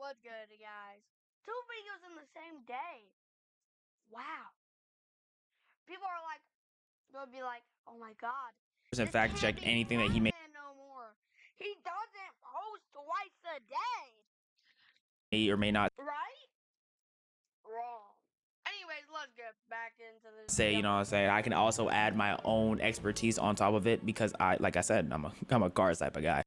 what's good, guys? 2 videos in the same day. Wow. People are like, they'll be like, oh my god. In fact, check anything that he made. No more. He doesn't post twice a day. May or may not Right? Wrong. Anyways, let's get back into this. say, you know what I'm saying? I can also add my own expertise on top of it because like I said, I'm a Cars type of guy.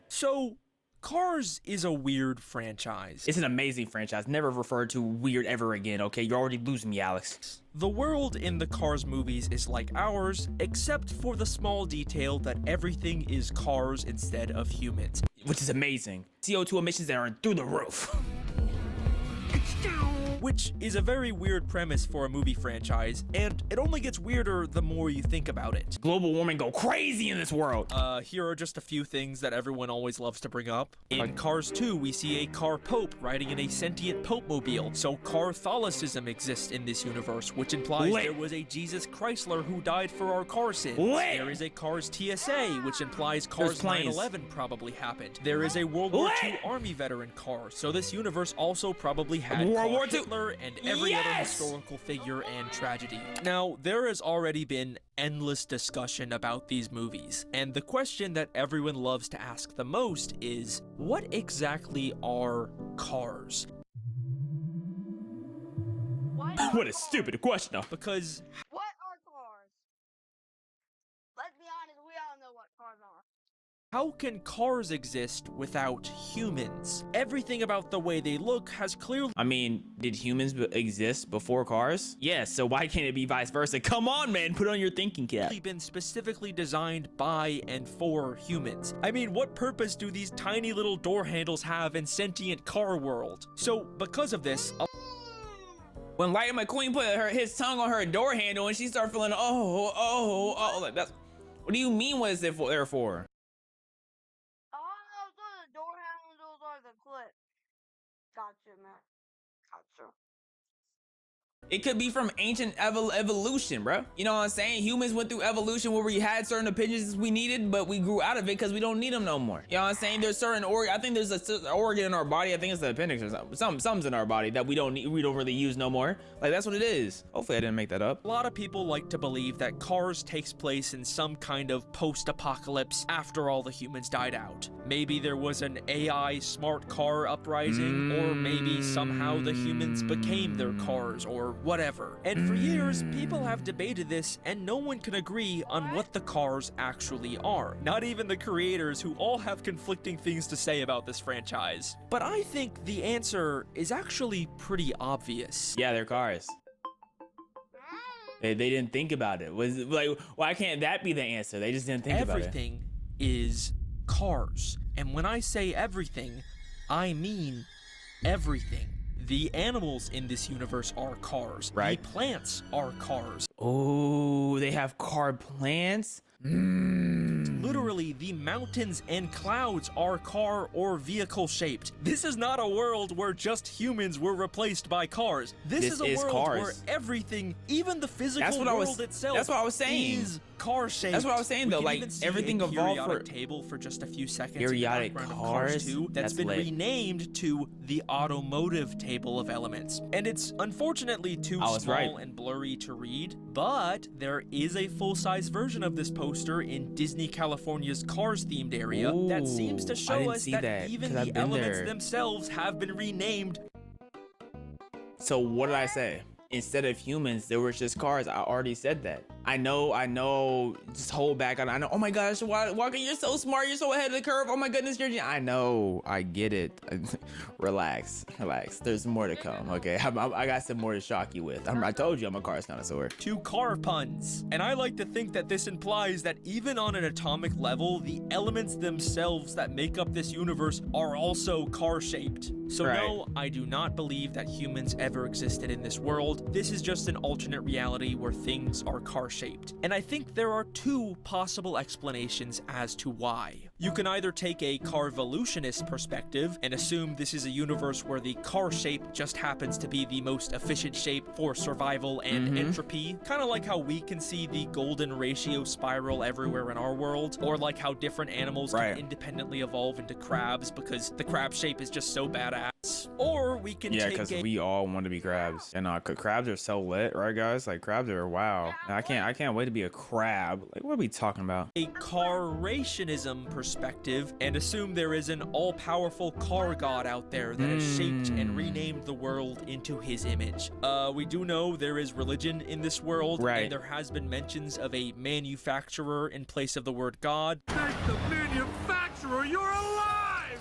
So, Cars is a weird franchise. It's an amazing franchise. Never referred to weird ever again, okay? You're already losing me, Alex. The world in the Cars movies is like ours, except for the small detail that everything is cars instead of humans. Which is amazing. CO2 emissions that are through the roof. Which is a very weird premise for a movie franchise, and it only gets weirder the more you think about it. Global warming go crazy in this world. Here are just a few things that everyone always loves to bring up. In Cars 2, we see a car pope riding in a sentient pope-mobile, so Catholicism exists in this universe, which implies there was a Jesus Chrysler who died for our car sins. There is a Cars TSA, which implies Cars 9/11 probably happened. There is a World War II Army veteran car, so this universe also probably had World War II and every other historical figure and tragedy. Now, there has already been endless discussion about these movies, and the question that everyone loves to ask the most is, what exactly are cars? What a stupid question. Because what are cars? Let's be honest, we all know what cars are. how can cars exist without humans? Everything about the way they look has clearly... I mean, did humans exist before cars? Yes, so why can't it be vice versa? Come on, man, put on your thinking cap. been specifically designed by and for humans. I mean, what purpose do these tiny little door handles have in sentient car world? So, because of this, When Lightning McQueen put his tongue on her door handle and she started feeling, like that's... What do you mean what is it there for? Oh, so the door handles are the clip. Gotcha, man. Gotcha. It could be from ancient evolution, bro. You know what I'm saying? Humans went through evolution where we had certain opinions we needed, but we grew out of it because we don't need them no more. You know what I'm saying? There's certain I think there's a organ in our body. I think it's the appendix or something. Something's in our body that we don't really use no more. Like, that's what it is. Hopefully I didn't make that up. a lot of people like to believe that Cars takes place in some kind of post-apocalypse after all the humans died out. Maybe there was an AI smart car uprising, or maybe somehow the humans became their cars, or whatever. And for years, people have debated this, and no one can agree on what the cars actually are. Not even the creators, who all have conflicting things to say about this franchise. But I think the answer is actually pretty obvious. Yeah, they're cars. They didn't think about it. Was like, why can't that be the answer? They just didn't think about it. Everything is cars. And when I say everything, I mean everything. The animals in this universe are cars. Right. The plants are cars. Oh, they have car plants? Literally, the mountains and clouds are car or vehicle shaped. This is not a world where just humans were replaced by cars. This is a world cars. where everything, even the physical world itself, that's what I was saying. is car shaped. That's what I was saying, though. Like, everything evolved for table for just a few seconds. periodic in the background of cars. 2 that's been lit. renamed to the automotive table of elements. And it's unfortunately too small and blurry to read, but there is a full-size version of this poster in Disney California's Cars themed area that seems to show us that even the elements themselves have been renamed. So what did I say? Instead of humans, there was just cars. I already said that. I know, just hold back on. I know, oh my gosh, Walker, you're so smart, you're so ahead of the curve. Oh my goodness, I know, I get it. Relax. There's more to come, okay? I got some more to shock you with. I told you I'm a Cars connoisseur. 2 car puns. And I like to think that this implies that even on an atomic level, the elements themselves that make up this universe are also car-shaped. So no, I do not believe that humans ever existed in this world. This is just an alternate reality where things are car-shaped. And I think there are 2 possible explanations as to why. You can either take a carvolutionist perspective and assume this is a universe where the car shape just happens to be the most efficient shape for survival and entropy, kind of like how we can see the golden ratio spiral everywhere in our world, or like how different animals can independently evolve into crabs because the crab shape is just so badass. Or we can take because we all want to be crabs, and crabs are so lit, right, guys? Like crabs are wow. And I can't wait to be a crab. Like, what are we talking about? A carrationism perspective and assume there is an all-powerful car god out there that has shaped and renamed the world into his image. We do know there is religion in this world, and there has been mentions of a manufacturer in place of the word god. Thank the manufacturer, you're alive!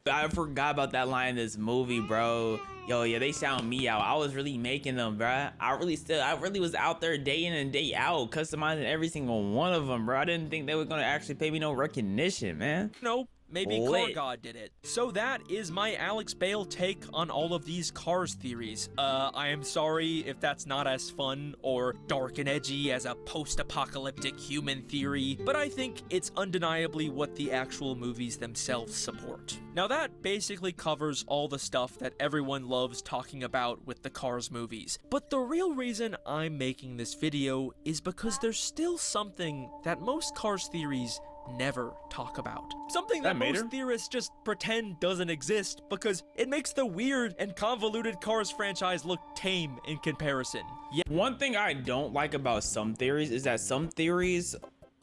So I forgot about that line in this movie, bro. Yo, yeah, they sound me out. I was really making them, bro. I really was out there day in and day out, customizing every single one of them, bro. I didn't think they were gonna actually pay me no recognition, man. No, maybe Car God did it. So that is my Alex Bale take on all of these Cars theories. I am sorry if that's not as fun or dark and edgy as a post-apocalyptic human theory, but I think it's undeniably what the actual movies themselves support. Now that basically covers all the stuff that everyone loves talking about with the Cars movies, but the real reason I'm making this video is because there's still something that most Cars theories never talk about. Something that most theorists just pretend doesn't exist because it makes the weird and convoluted Cars franchise look tame in comparison. Yeah. One thing I don't like about some theories is that some theories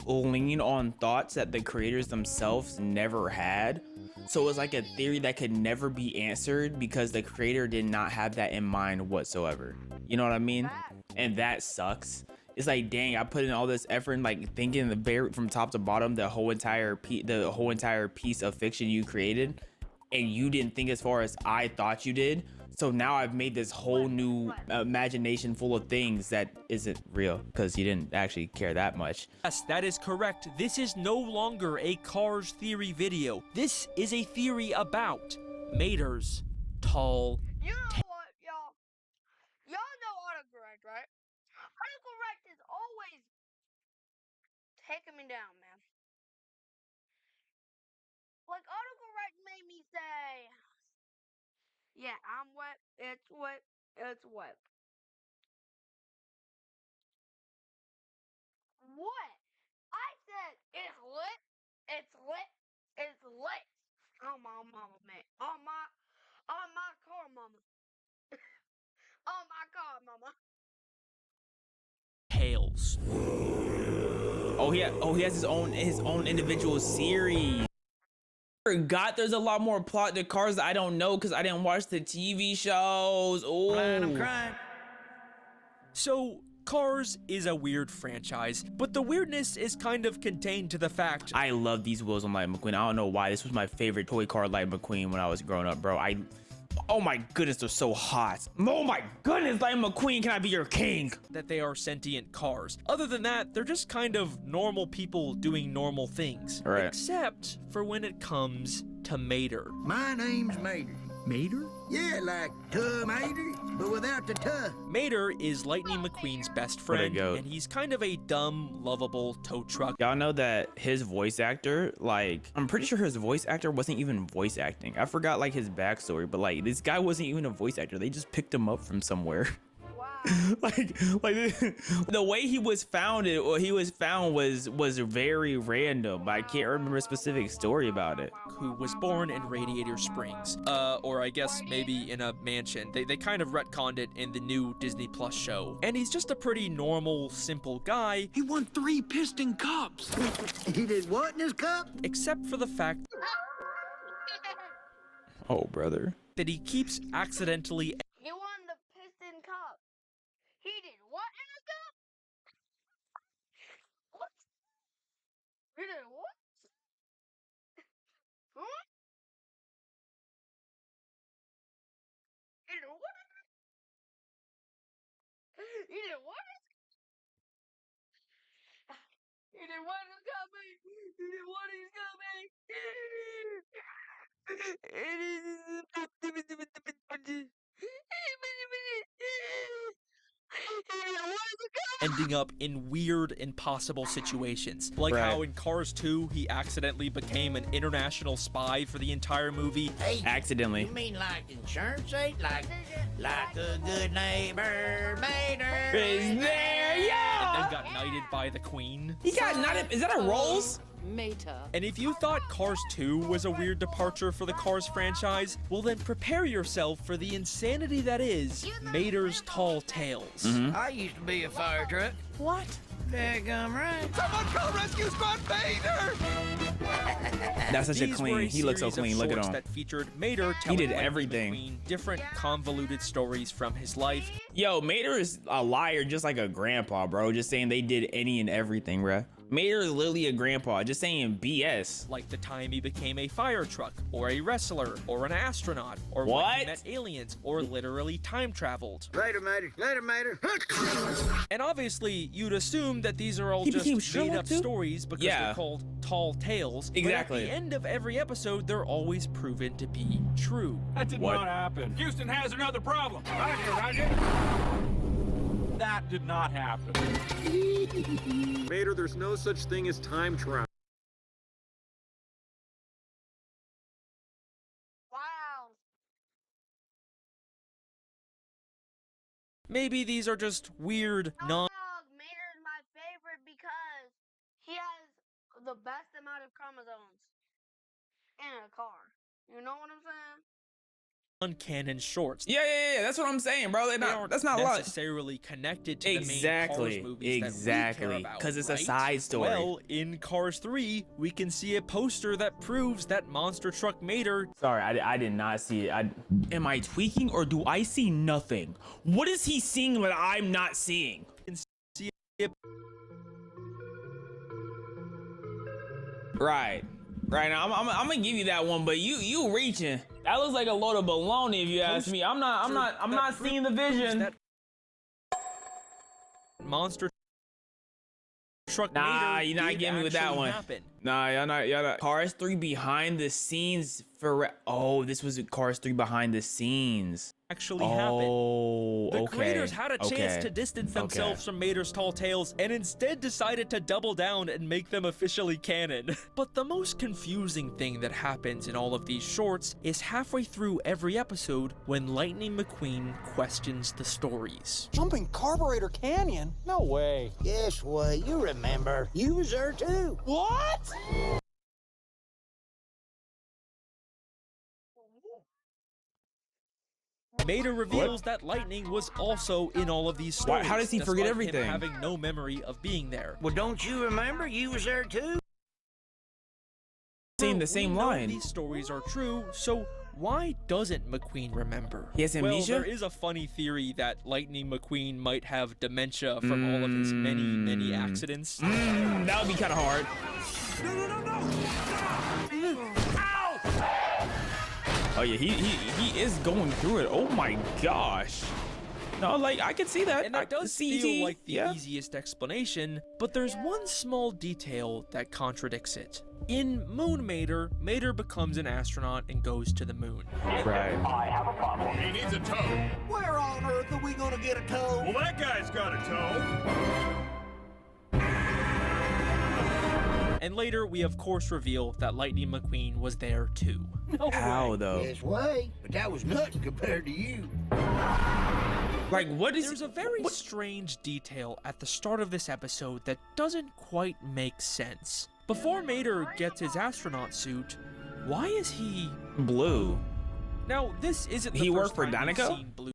lean on thoughts that the creators themselves never had. So it's like a theory that could never be answered because the creator did not have that in mind whatsoever. You know what I mean? And that sucks. It's like, dang, I put in all this effort in like thinking from top to bottom the whole entire piece of fiction you created, and you didn't think as far as I thought you did. So now I've made this whole new imagination full of things that isn't real because you didn't actually care that much. Yes, that is correct. This is no longer a Cars theory video. This is a theory about Mater's tall. You know what, y'all? Y'all know autocorrect, right? Autocorrect is always taking me down, man. Like, autocorrect made me say, yeah, I'm wet, it's wet, it's wet. What? I said, it's lit, it's lit, it's lit. Oh my mama, man. On my car, mama. On my car, mama. Tails. Oh, he has his own individual series. I forgot there's a lot more plot to Cars that I don't know because I didn't watch the TV shows. Oh, I'm crying. So Cars is a weird franchise, but the weirdness is kind of contained to the fact I love these wheels on Lightning McQueen. I don't know why. This was my favorite toy car, Lightning McQueen, when I was growing up, bro. Oh my goodness, they're so hot. Oh my goodness, Lightning McQueen, can I be your king? that they are sentient cars. Other than that, they're just kind of normal people doing normal things. Right. Except for when it comes to Mater. My name's Mater. Mater? Yeah, like Mater, but without the tuh. Mater is Lightning McQueen's best friend, and he's kind of a dumb, lovable tow truck. Y'all know that his voice actor, like, I'm pretty sure his voice actor wasn't even voice acting. I forgot, like, his backstory, but, like, this guy wasn't even a voice actor. They just picked him up from somewhere. like the way he was found was very random. I can't remember a specific story about it. Who was born in Radiator Springs, or I guess maybe in a mansion. They kind of retconned it in the new Disney Plus show. And he's just a pretty normal, simple guy. He won 3 piston cups. He did what in his cup? Except for the fact Oh, brother. that he keeps accidentally He won the piston cup. He did what in the cup? What? He did what? Huh? He did what? He did what? He did what is coming? He did what is coming? What is coming? ending up in weird, impossible situations. Like Right. how in Cars 2, he accidentally became an international spy for the entire movie. Hey, Accidentally. you mean like insurance agent? Like a good neighbor, Mater. Is there? And Yeah. then got knighted by the Queen. He got not. Is that a Rolls? Mater. And if you thought Cars 2 was a weird departure for the Cars franchise, well then prepare yourself for the insanity that is Mater's Tall Tales. I used to be a fire truck. What? Daggum right. Someone call Rescue Squad Vader! That's such a These were clean. He looks so series of clean. Look at shorts him. that featured Mater telling did Lightning everything. McQueen different convoluted stories from his life. Yo, Mater is a liar, just like a grandpa, bro. Just saying they did any and everything, bruh. Mater is literally a grandpa, just saying BS. Like the time he became a fire truck, or a wrestler, or an astronaut, or when he What? met aliens, or literally time traveled. Later, Mater. Later, Mater. And obviously, you'd assume that these are all He just became made Sherlock up too? stories because Yeah. they're called tall tales. Exactly. But at the end of every episode, they're always proven to be true. That did What? not happen. Houston has another problem. Roger. That did not happen. Mater, there's no such thing as time travel. Wow. Maybe these are just weird, non Dog, Mater is my favorite because he has the best amount of chromosomes in a car. You know what I'm saying? canon shorts. Yeah. That's what I'm saying, bro. They aren't That's not a lot. necessarily connected to the main Exactly. Cars movies Exactly. that we care about, 'Cause it's a right? side story. Well, in Cars 3, we can see a poster that proves that monster truck Mater Sorry, I did not see it. Am I tweaking or do I see nothing? What is he seeing that I'm not seeing? can see it. Right. Now I'm gonna give you that one, but you reaching. That looks like a load of baloney if you ask me. I'm not seeing the vision. That monster truck Nah, Mater you're not did getting me with that actually one. happen. Nah, y'all not. Cars 3 behind the scenes for. Oh, this was Cars 3 behind the scenes. Actually happened. Oh, The okay. creators had a chance okay. to distance themselves from Mater's Tall Tales and instead decided to double down and make them officially canon. But the most confusing thing that happens in all of these shorts is halfway through every episode when Lightning McQueen questions the stories. Jumping Carburetor Canyon? No way. Yes, well, you remember. You was there too. What? Mater reveals that Lightning was also in all of these Why- stories. how does he forget despite him everything? having no memory of being there. Well, don't you remember? You was there too. Saying the We same know line. these stories are true, so why doesn't McQueen remember? He has amnesia? Well, there is a funny theory that Lightning McQueen might have dementia from all of his many accidents. That would be kind of hard. Oh yeah, he is going through it. Oh my gosh. No, like I could see that. And that does see, feel like the yeah. easiest explanation, but there's one small detail that contradicts it. In Moon Mater, Mater becomes an astronaut and goes to the moon. Right. He needs a tow. Where on earth are we gonna get a tow? Well, that guy's got a tow. And later, we of course reveal that Lightning McQueen was there too. How though? Yes, way. But that was nothing compared to you. Like what is? There's a very strange detail at the start of this episode that doesn't quite make sense. Before Mater gets his astronaut suit, why is he... blue? Now, this isn't the He first worked for time we've Danica? seen blue.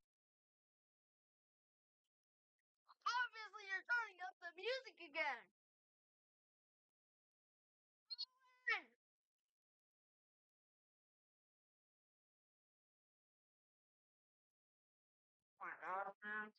Obviously, you're turning up the music again. My God, man.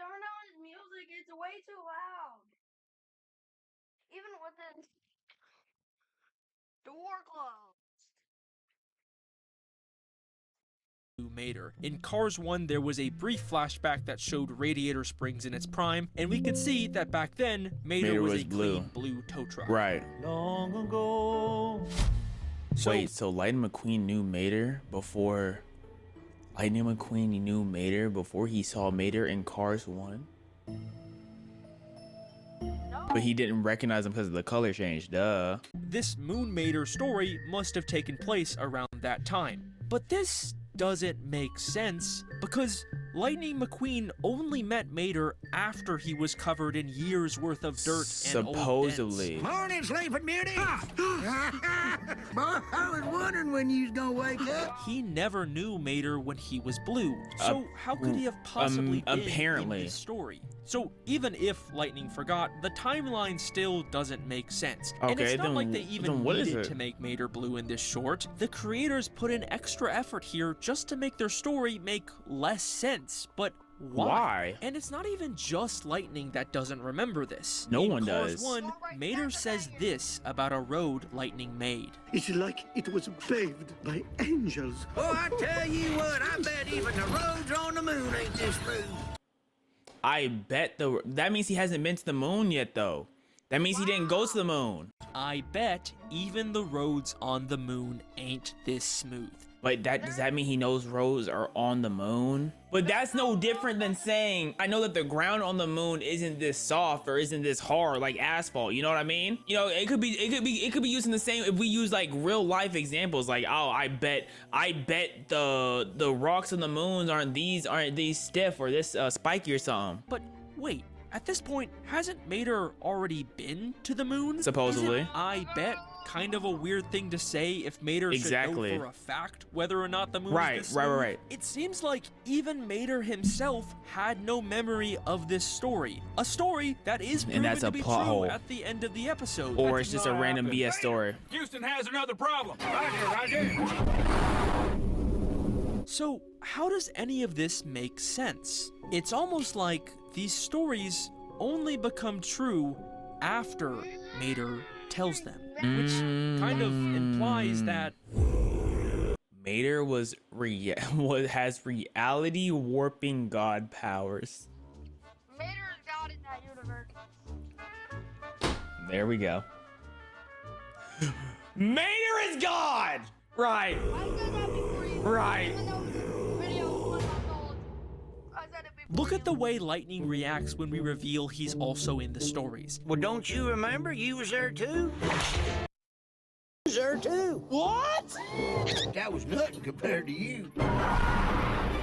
turn on his music. It's way too loud. Even with the door closed. Mater. In Cars 1, there was a brief flashback that showed radiator springs in its prime, and we could see that back then, Mater was a clean blue tow truck. Right. Long ago. Wait, so Lightning McQueen knew Mater before... Lightning McQueen knew Mater before he saw Mater in Cars 1? No. But he didn't recognize him because of the color change, duh. This Moon Mater story must have taken place around that time. But this doesn't make sense, because Lightning McQueen only met Mater after he was covered in years worth of dirt and old supposedly. dents. Morning, Sleeping Beauty. Boy, I was wondering when you was gonna wake up. He never knew Mater when he was blue, so how could he have possibly been apparently in this story? So even if Lightning forgot, the timeline still doesn't make sense. And Okay, it's not then- like they even then what is needed it? to make Mater blue in this short. The creators put in extra effort here just to make their story make less sense. But why? And it's not even just Lightning that doesn't remember this. No In one Cars does. 1, Mater says this about a road Lightning made. It's like it was paved by angels. Oh, I tell you what, I bet even the roads on the moon ain't this smooth. I bet that means he hasn't been to the moon yet, though. That means he didn't go to the moon. I bet even the roads on the moon ain't this smooth. But does that mean he knows roads are on the moon? But that's no different than saying, I know that the ground on the moon isn't this soft or isn't this hard like asphalt. You know what I mean? You know, it could be using the same if we use like real life examples. Like, oh, I bet the rocks on the moon aren't these stiff or this spiky or something. But wait, at this point, hasn't Mater already been to the moon? Supposedly. Isn't I bet kind of a weird thing to say if Mater should know for a fact whether or not the moon is this smooth? Right. It seems like even Mater himself had no memory of this story. A story that is proven that's to a be plot true hole. at the end of the episode. Or it's just a random BS story. Houston has another problem. Roger. So, how does any of this make sense? It's almost like these stories only become true after Mater tells them, which kind of implies that Mater has reality warping god powers. Mater is God in that universe. There we go. Mater is God! Right. I said that before you. Right. Even though the video was 1 month old. I said it before. look at the way Lightning reacts when we reveal he's also in the stories. Well, don't you remember you was there too? Was there too. What? That was nothing compared to you.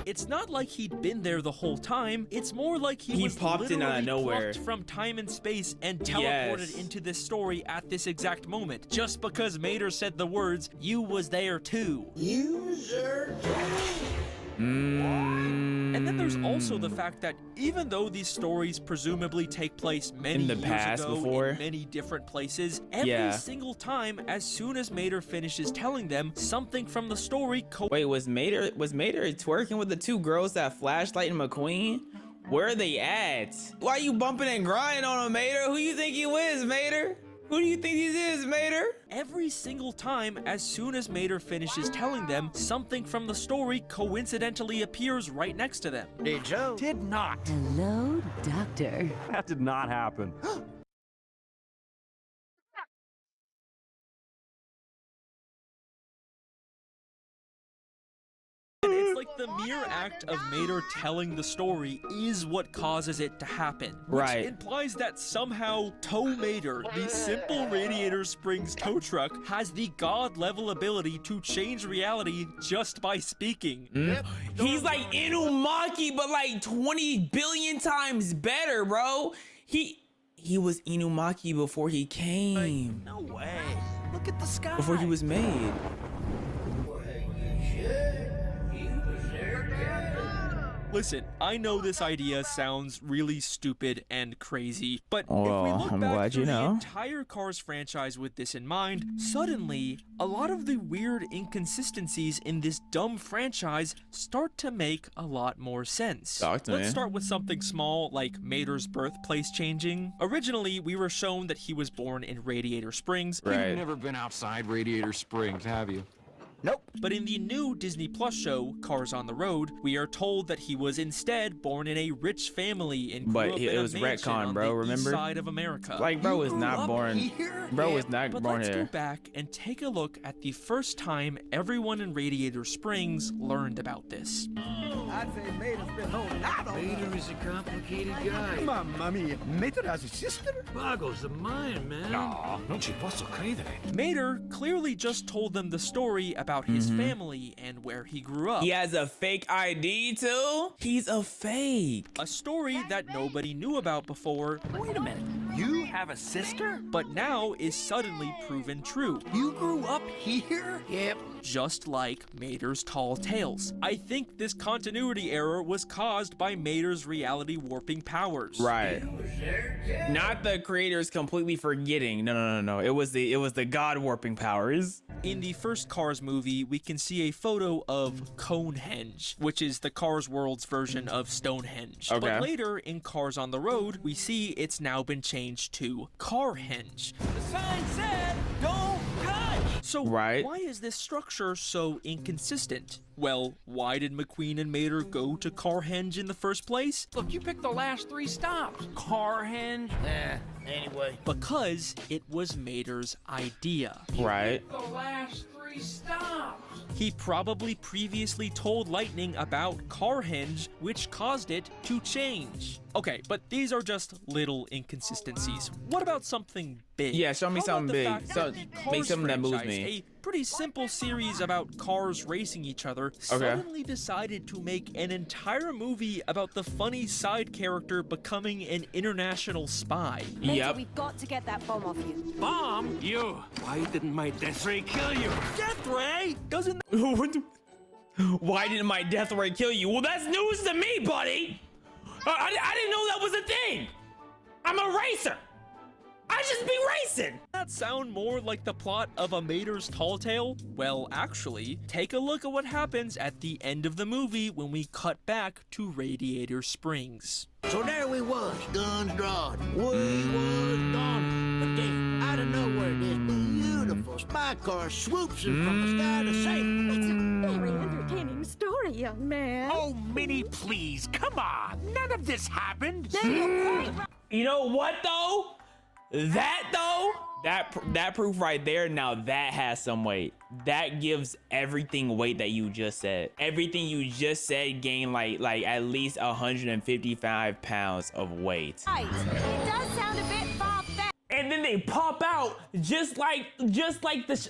It's not like he'd been there the whole time. It's more like he was popped in out of literally nowhere. plucked from time and space and teleported Yes. into this story at this exact moment. Just because Mater said the words, "You was there too." You was there too. And then there's also the fact that even though these stories presumably take place many In the years past ago before. in many different places, every single time, as soon as Mater finishes telling them, something from the story Wait, was Mater twerking with the 2 girls that flashed Lightning McQueen? Where are they at? Why you bumping and grinding on him, Mater? Who you think you is, Mater? Who do you think this is, Mater? Every single time, as soon as Mater finishes telling them, something from the story coincidentally appears right next to them. Did so? Did not. Hello, Doctor. That did not happen. And it's like the mere act of Mater telling the story is what causes it to happen. Which Right. implies that somehow Tow Mater, the simple Radiator Springs tow truck, has the god-level ability to change reality just by speaking. He's like Inumaki, but like 20 billion times better, bro. He was Inumaki before he came. No way. Look at the sky. Before he was made. Listen, I know this idea sounds really stupid and crazy, but if we Well, look I'm back glad through you the know. entire Cars franchise with this in mind, suddenly, a lot of the weird inconsistencies in this dumb franchise start to make a lot more sense. Talk to me. Let's start with something small like Mater's birthplace changing. Originally, we were shown that he was born in Radiator Springs. Right. You've never been outside Radiator Springs, have you? Nope. But in the new Disney Plus show, Cars on the Road, we are told that he was instead born in a rich family and grew But up it in a was mansion retcon, on bro, the remember? east side of America. Like, bro was not born. here? Bro was not But born let's go here. back and take a look at the first time everyone in Radiator Springs learned about this. I'd say Mater's been holding out on Mater is a complicated guy. Mamma mia, Mater has a sister? Boggles the mind, man. No, non ci posso credere. Mater clearly just told them the story about his family and where he grew up. He has a fake ID too? He's a fake. A story that nobody knew about before, Wait a minute. You have a sister? but now is suddenly proven true. You grew up here? Yep. Just like Mater's tall tales. I think this continuity error was caused by Mater's reality warping powers. Right. Not the creators completely forgetting. No. It was the god warping powers. In the first Cars movie, we can see a photo of Conehenge, which is the Cars World's version of Stonehenge. Okay. But later, in Cars on the Road, we see it's now been changed to Carhenge. The sign said, don't touch! So Right. why is this structure so inconsistent? Well, why did McQueen and Mater go to Carhenge in the first place? Look, you picked the last 3 stops. Carhenge. Anyway. Because it was Mater's idea. Right. The last 3 stops. He probably previously told Lightning about Carhenge, which caused it to change. Okay, but these are just little inconsistencies. What about something big? Yeah, show me How about something the big. fact So- that the make Cars something that moves franchise, me. A pretty simple series about cars racing each other, suddenly decided to make an entire movie about the funny side character becoming an international spy. Yep. We've got to get that bomb off you. Bomb? You. Why didn't my death ray kill you? Death Ray? Doesn't Why didn't my death ray kill you? Well, that's news to me, buddy. I didn't know that was a thing. I'm a racer. I just be racing. that sound more like the plot of a Mater's Tall Tale? Well, actually, take a look at what happens at the end of the movie when we cut back to Radiator Springs. So there we was, guns drawn. We was gone. But then, out of nowhere, this beautiful spy car swoops in from the sky to say, It's a very entertaining story, young man. Oh, Minnie, please, come on. None of this happened. You know what though? That proof right there, now that has some weight. That gives everything weight that you just said. Everything you just said gained like at least 155 pounds of weight. Right. It does sound a bit far-fetched. And then they pop out just like the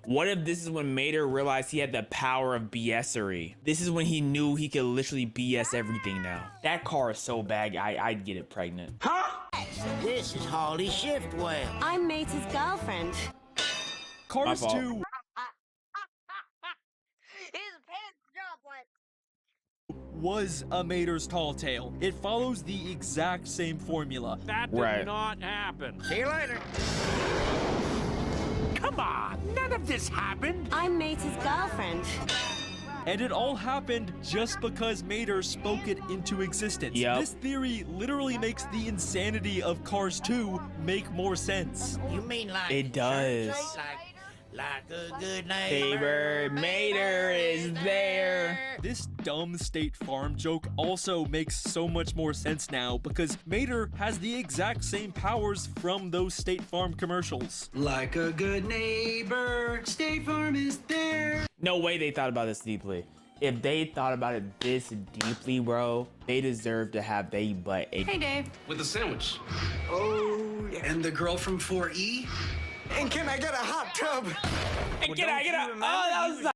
What if this is when Mater realized he had the power of BSery? This is when he knew he could literally BS everything now. That car is so bad, I'd get it pregnant. this is Holly Shiftwell. I'm Mater's girlfriend. Cars fault. 2 His pants dropped like. was a Mater's Tall Tale. It follows the exact same formula. That did Right. not happen. See you later. Come on, none of this happened. I'm Mater's girlfriend. And it all happened just because Mater spoke it into existence. Yep. This theory literally makes the insanity of Cars 2 make more sense. You mean like It does. like a good Neighbor neighbor. Mater is there. This dumb State Farm joke also makes so much more sense now because Mater has the exact same powers from those State Farm commercials. Like a good neighbor, State Farm is there. No way they thought about this deeply. If they thought about it this deeply, bro, they deserve to have their butt ache. Hey, Dave. With a sandwich. Oh, and the girl from 4E? And can I get a hot tub? And can I get a? Oh, that was. Can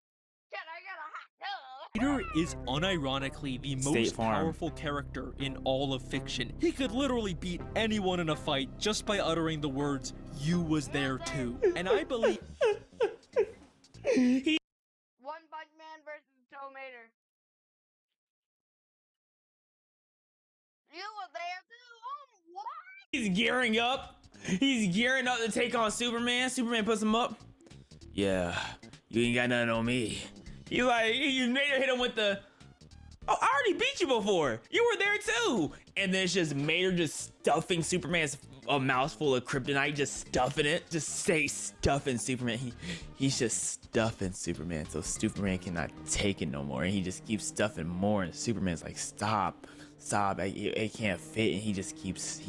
I get a hot tub? Mater is unironically the State most Farm. powerful character in all of fiction. He could literally beat anyone in a fight just by uttering the words, "You was there too." And I believe One Punch Man versus Tomater. You were there too. Oh, what? He's gearing up. He's gearing up to take on Superman. Superman puts him up. Yeah, you ain't got nothing on me. He's like, Mater hit him with the, oh, I already beat you before. You were there too. And then it's just Mater just stuffing Superman's a mouthful of kryptonite, just stuffing it. Just stay stuffing Superman. He's just stuffing Superman so Superman cannot take it no more. And he just keeps stuffing more. And Superman's like, stop, it can't fit. And he just keeps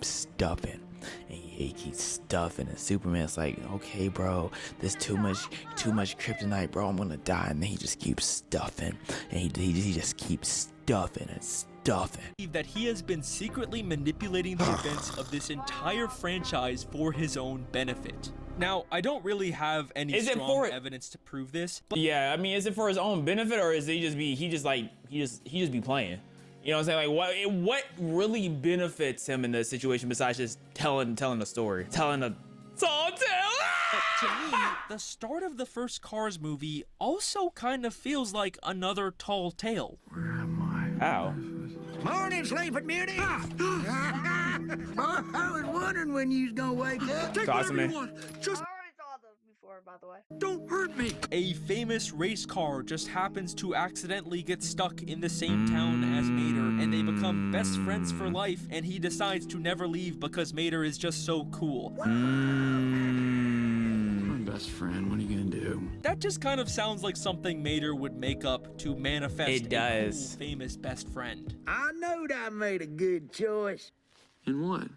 stuffing. And he keeps stuffing, and Superman's like, okay, bro, there's too much kryptonite, bro, I'm gonna die. And then he just keeps stuffing, and he just keeps stuffing and stuffing. That he has been secretly manipulating the events of this entire franchise for his own benefit. Now, I don't really have any strong evidence to prove this, but yeah, I mean, is it for his own benefit, or is he just be playing? You know what I'm saying? Like, what really benefits him in this situation besides just telling the story, telling a tall tale? To me, the start of the first Cars movie also kind of feels like another tall tale. Where am I? How? Morning, sleeping beauty. I was wondering when you was gonna wake up. Take Awesome, whatever you man. want. Just I already saw those before, by the way. don't hurt me. A famous race car just happens to accidentally get stuck in the same town as Mater, and they become best friends for life, and he decides to never leave because Mater is just so cool. Best friend, what are you gonna do? That just kind of sounds like something Mater would make up to manifest It does. a cool, famous best friend. I knowed I made a good choice. And what?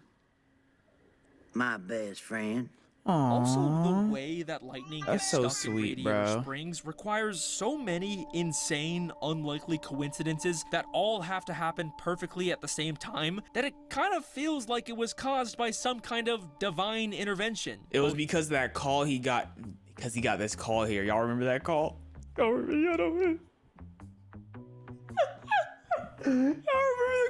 My best friend. Also, the way that lightning That's gets so stuck in sweet, Radiator bro. Springs requires so many insane, unlikely coincidences that all have to happen perfectly at the same time that it kind of feels like it was caused by some kind of divine intervention. It was because of that call he got, because he got this call here. Y'all remember that call? Y'all remember the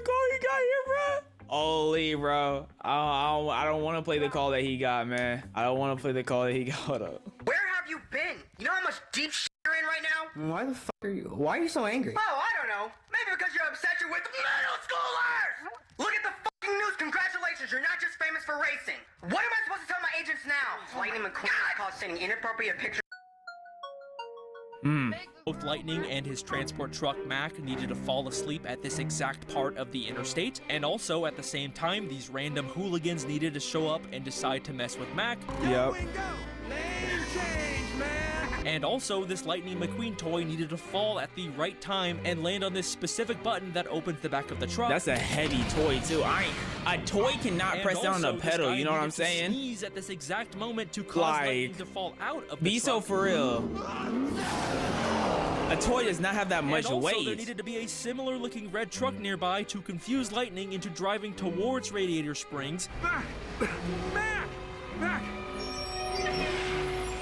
call he got here, bro? Holy, bro. I don't want to play the call that he got, man. I don't want to play the call that he got. Hold up. Where have you been? You know how much deep shit you're in right now? Why the fuck are you? Why are you so angry? Oh, I don't know. Maybe because your obsession with middle schoolers! Look at the fucking news. Congratulations, you're not just famous for racing. What am I supposed to tell my agents now? Lightning McQueen called sending inappropriate pictures. Both Lightning and his transport truck Mac needed to fall asleep at this exact part of the interstate, and also at the same time, these random hooligans needed to show up and decide to mess with Mac. Yep. And also, this Lightning McQueen toy needed to fall at the right time and land on this specific button that opens the back of the truck. That's a heavy toy too. A toy cannot And press down on also, a this pedal. guy You know what I'm needed to saying? sneeze at this exact moment to cause Lightning to fall out of the Be so truck. for real. A toy does not have that much and also, weight. there needed to be a similar looking red truck nearby to confuse Lightning into driving towards Radiator Springs. Mac! Mac!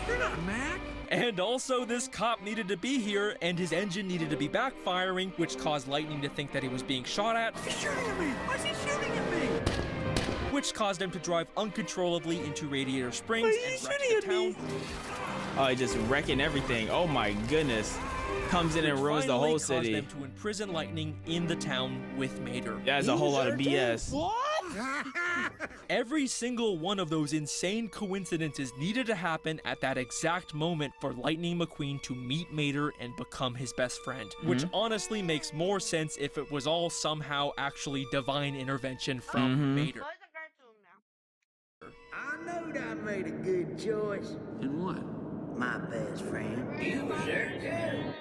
You're not Mac! And also, this cop needed to be here, and his engine needed to be backfiring, which caused Lightning to think that he was being shot at. He's shooting at me! Why is he shooting at me? Which caused him to drive uncontrollably into Radiator Springs and wreck the town. Oh, just wrecking everything. Oh my goodness. Comes in and ruins the Finally whole caused city. them to imprison Lightning in the town with Mater. That's a whole lot of BS. Every single one of those insane coincidences needed to happen at that exact moment for Lightning McQueen to meet Mater and become his best friend. Which honestly makes more sense if it was all somehow actually divine intervention from Mater. Oh, it's a cartoon now. I knowed I made a good choice. And what? My best friend. You sure do.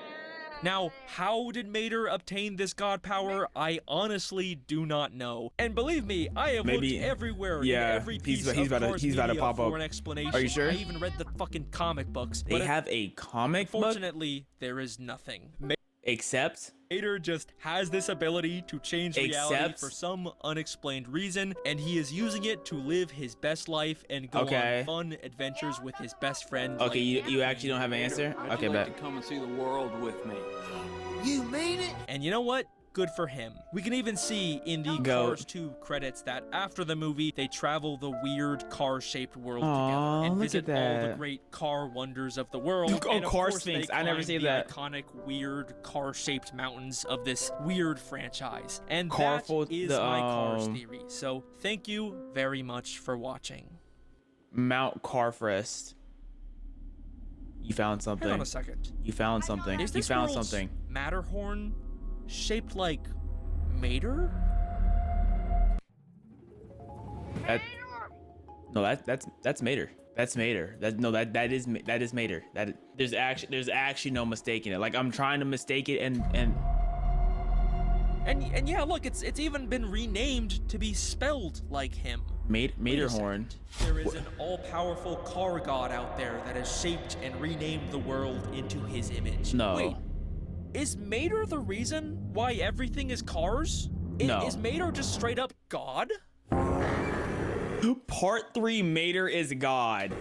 Now, how did Mater obtain this god power? I honestly do not know. And believe me, I have Maybe- looked everywhere yeah, in every piece he's of about to- Cars he's about to media pop for up. an explanation. Are you sure? I even read the fucking comic books. They but have a comic book? unfortunately, there is nothing. Except? Mater just has this ability to change reality Except? for some unexplained reason, and he is using it to live his best life and go Okay. on fun adventures with his best friend. Okay, you actually don't have an answer? Okay, bet. Come and see the world with me. You mean it? And you know what? good for him. We can even see in the Goat. Cars 2 credits that after the movie, they travel the weird car-shaped world Aw, together and look visit at all the that. great car wonders of the world. Oh, And of Car course, they Sphinx. I never climb seen the that. iconic, weird, car-shaped mountains of this weird franchise. And Carful- that is the, my Cars theory. So thank you very much for watching. Mount Carfrest. You found something. Hang on a second. You found something. Is You this found world's something. Matterhorn shaped like Mater? No, that's Mater. That's Mater. That is Mater. There's actually no mistaking it. Like I'm trying to mistake it and yeah, look, it's even been renamed to be spelled like him. Materhorn. There is an all-powerful car god out there that has shaped and renamed the world into his image. No. Wait, is Mater the reason why everything is cars? No. Is Mater just straight up God? Part 3 Mater is God.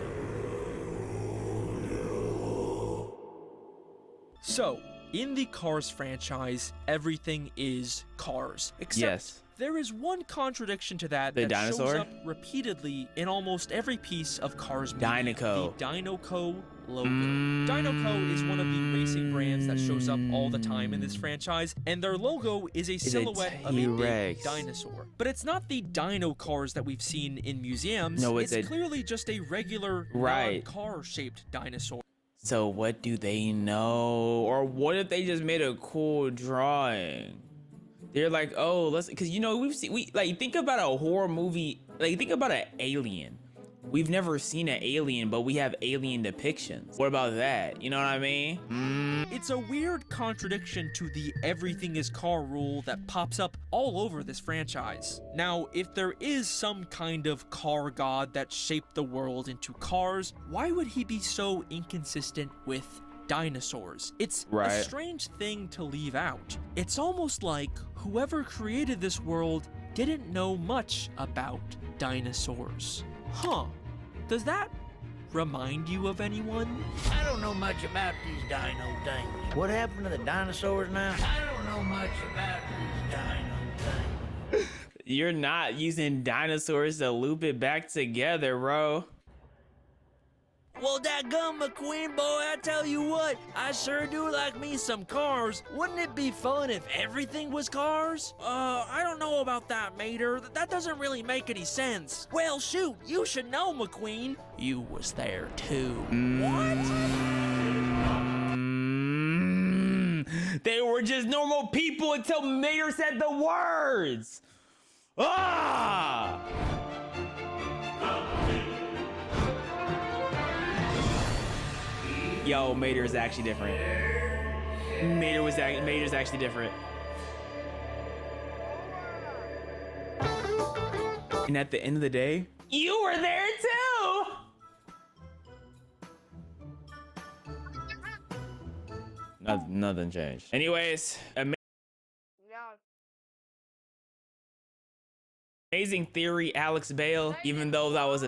So, in the Cars franchise, everything is cars. Except Yes. there is one contradiction to that The that shows dinosaur? up repeatedly in almost every piece of Cars media. Dinoco. The Dinoco logo. Dinoco is one of the racing brands that shows up all the time in this franchise, and their logo is a silhouette of a big T-Rex. dinosaur. But it's not the dino cars that we've seen in museums. No, it's it's a- clearly just a regular Right. non-car shaped dinosaur. So what do they know? Or what if they just made a cool drawing? They're like, oh, let's, because you know we like think about a horror movie, like think about an alien. We've never seen an alien, but we have alien depictions. What about that? You know what I mean? It's a weird contradiction to the everything is car rule that pops up all over this franchise. Now, if there is some kind of car god that shaped the world into cars, why would he be so inconsistent with dinosaurs? It's Right. a strange thing to leave out. It's almost like whoever created this world didn't know much about dinosaurs. Huh. Does that remind you of anyone? I don't know much about these dino things. What happened to the dinosaurs now? I don't know much about these dino things. You're not using dinosaurs to loop it back together, bro. Well, dadgum, McQueen boy, I tell you what, I sure do like me some cars. Wouldn't it be fun if everything was cars? I don't know about that, Mater. That doesn't really make any sense. Well, shoot, you should know, McQueen. You was there too. They were just normal people until Mater said the words. Ah! Yo, Mater is actually different. Mater's actually different. And at the end of the day, you were there too. Nothing changed. Anyways, amazing theory, Alex Bale. Even though that was a